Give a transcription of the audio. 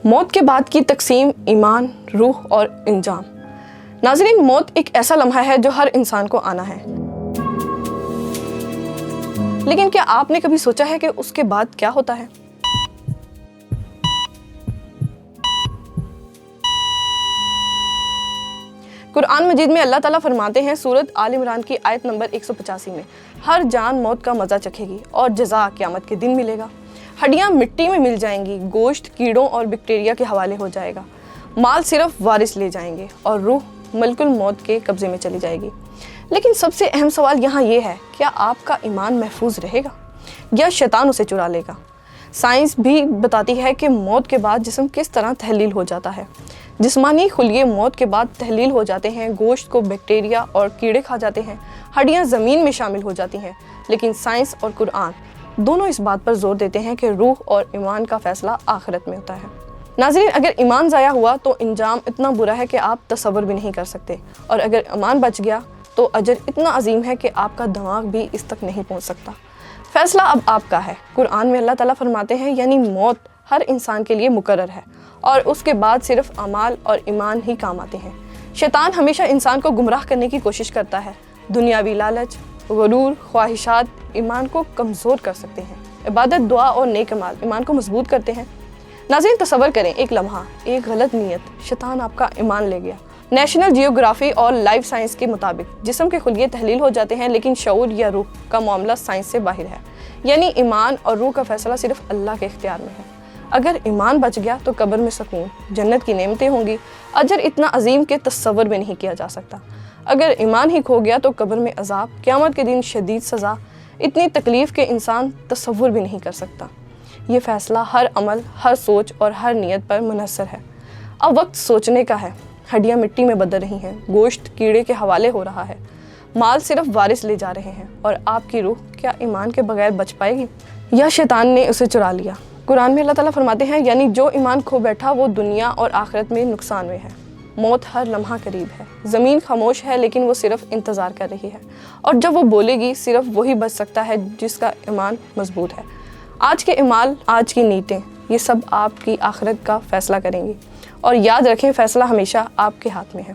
موت کے بعد کی تقسیم ایمان، روح اور انجام۔ ناظرین، موت ایک ایسا لمحہ ہے جو ہر انسان کو آنا ہے، لیکن کیا آپ نے کبھی سوچا ہے کہ اس کے بعد کیا ہوتا ہے؟ قرآن مجید میں اللہ تعالیٰ فرماتے ہیں سورۃ آل عمران کی آیت نمبر 185 میں، ہر جان موت کا مزہ چکھے گی اور جزا قیامت کے دن ملے گا۔ ہڈیاں مٹی میں مل جائیں گی، گوشت کیڑوں اور بیکٹیریا کے حوالے ہو جائے گا، مال صرف وارث لے جائیں گے اور روح ملک الموت کے قبضے میں چلی جائے گی۔ لیکن سب سے اہم سوال یہاں یہ ہے، کیا آپ کا ایمان محفوظ رہے گا یا شیطان اسے چرا لے گا؟ سائنس بھی بتاتی ہے کہ موت کے بعد جسم کس طرح تحلیل ہو جاتا ہے۔ جسمانی خلیے موت کے بعد تحلیل ہو جاتے ہیں، گوشت کو بیکٹیریا اور کیڑے کھا جاتے ہیں، ہڈیاں زمین میں شامل ہو جاتی ہیں۔ لیکن سائنس اور قرآن دونوں اس بات پر زور دیتے ہیں کہ روح اور ایمان کا فیصلہ آخرت میں ہوتا ہے۔ ناظرین، اگر ایمان ضائع ہوا تو انجام اتنا برا ہے کہ آپ تصور بھی نہیں کر سکتے، اور اگر ایمان بچ گیا تو اجر اتنا عظیم ہے کہ آپ کا دماغ بھی اس تک نہیں پہنچ سکتا۔ فیصلہ اب آپ کا ہے۔ قرآن میں اللہ تعالیٰ فرماتے ہیں یعنی موت ہر انسان کے لیے مقرر ہے، اور اس کے بعد صرف اعمال اور ایمان ہی کام آتے ہیں۔ شیطان ہمیشہ انسان کو گمراہ کرنے کی کوشش کرتا ہے۔ دنیاوی لالچ، غرور، خواہشات ایمان کو کمزور کر سکتے ہیں۔ عبادت، دعا اور نیک اعمال ایمان کو مضبوط کرتے ہیں۔ ناظرین، تصور کریں، ایک لمحہ، ایک غلط نیت، شیطان آپ کا ایمان لے گیا۔ نیشنل جیوگرافی اور لائف سائنس کے مطابق جسم کے خلیے تحلیل ہو جاتے ہیں، لیکن شعور یا روح کا معاملہ سائنس سے باہر ہے۔ یعنی ایمان اور روح کا فیصلہ صرف اللہ کے اختیار میں ہے۔ اگر ایمان بچ گیا تو قبر میں سکون، جنت کی نعمتیں ہوں گی، اجر اتنا عظیم کہ تصور بھی نہیں کیا جا سکتا۔ اگر ایمان ہی کھو گیا تو قبر میں عذاب، قیامت کے دن شدید سزا، اتنی تکلیف کہ انسان تصور بھی نہیں کر سکتا۔ یہ فیصلہ ہر عمل، ہر سوچ اور ہر نیت پر منحصر ہے۔ اب وقت سوچنے کا ہے۔ ہڈیاں مٹی میں بدل رہی ہیں، گوشت کیڑے کے حوالے ہو رہا ہے، مال صرف وارث لے جا رہے ہیں، اور آپ کی روح کیا ایمان کے بغیر بچ پائے گی یا شیطان نے اسے چرا لیا؟ قرآن میں اللہ تعالیٰ فرماتے ہیں یعنی جو ایمان کھو بیٹھا وہ دنیا اور آخرت میں نقصان میں ہے۔ موت ہر لمحہ قریب ہے۔ زمین خاموش ہے لیکن وہ صرف انتظار کر رہی ہے، اور جب وہ بولے گی صرف وہی بچ سکتا ہے جس کا ایمان مضبوط ہے۔ آج کے اعمال، آج کی نیتیں، یہ سب آپ کی آخرت کا فیصلہ کریں گی، اور یاد رکھیں فیصلہ ہمیشہ آپ کے ہاتھ میں ہے۔